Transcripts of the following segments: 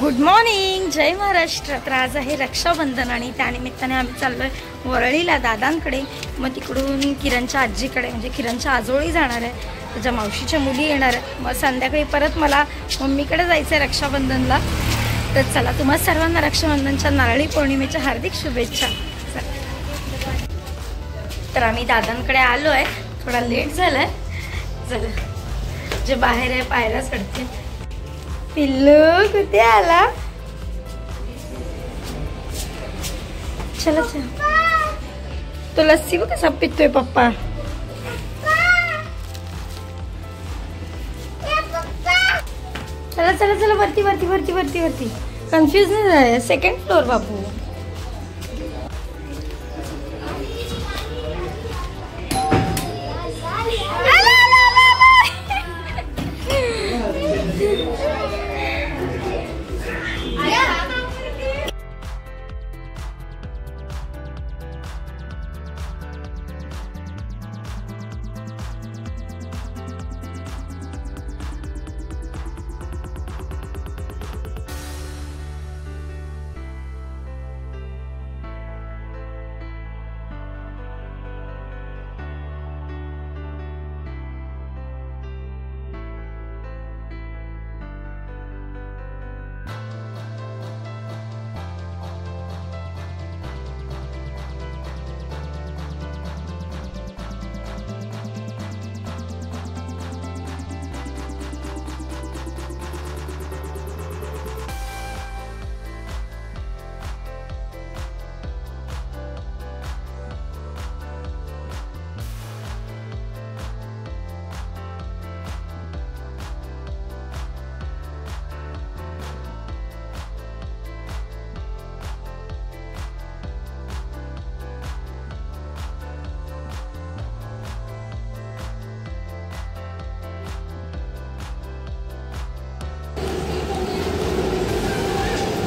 Good morning, जय महाराष्ट्र। तर आज आहे रक्षाबंधन आणि त्यानिमित्ताने आम्ही चाललोय वरळीला दादांकडे। मग तिकडून किरणच्या आजीकडे म्हणजे किरणच्या आजोळी जाणार आहे, त्याच्या मावशीच्या मुली येणार आहेत। मग संध्याकाळी परत मला मम्मीकडे जायचं आहे रक्षाबंधनला। तर चला, तुम्हा सर्वांना रक्षाबंधनच्या नारळी पौर्णिमेच्या हार्दिक शुभेच्छा। तर आम्ही दादांकडे आलो आहे, थोडा लेट झालाय। चला, जे बाहेर आहे पायऱ्या चढते। पिल्लू कुठे आला? चला चला, तो लस्सी बघ कसा पितोय पप्पा। चला चला चला, वरती वरती वरती वरती वरती। कन्फ्यूज नाही झाले, सेकंड फ्लोर बाबू।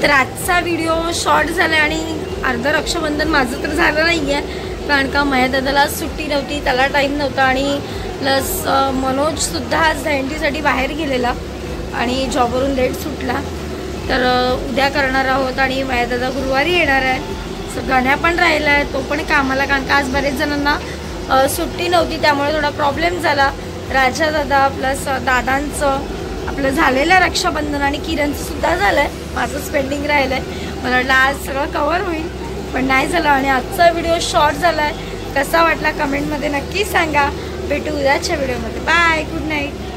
तर आजचा व्हिडिओ शॉर्ट झाला आणि अर्ध रक्षाबंधन माझं तर झालं नाही आहे, कारण का माझ्या दादाला सुट्टी नव्हती, त्याला टाईम नव्हता। आणि प्लस मनोजसुद्धा आज दहीहंडीसाठी बाहेर गेलेला आणि जॉबवरून लेट सुटला। तर उद्या करणार आहोत आणि माझ्या दादा गुरुवारी येणार आहे। सो गण्या पण राहिला आहे, तो पण कामाला, कारण का आज बरेच जणांना सुट्टी नव्हती, त्यामुळे थोडा प्रॉब्लेम झाला। राजा दादा प्लस दादांचं आपलं झालेलं रक्षाबंधन आणि किरणचं सुद्धा झालं आहे, माझं स्पेंडिंग राहिलं आहे। मला वाटलं आज सगळं कवर होईल, पण नाही झालं। आणि आजचा व्हिडिओ शॉर्ट झाला आहे, कसा वाटला कमेंटमध्ये नक्की सांगा। भेटू उद्याच्या व्हिडिओमध्ये। Bye, good night.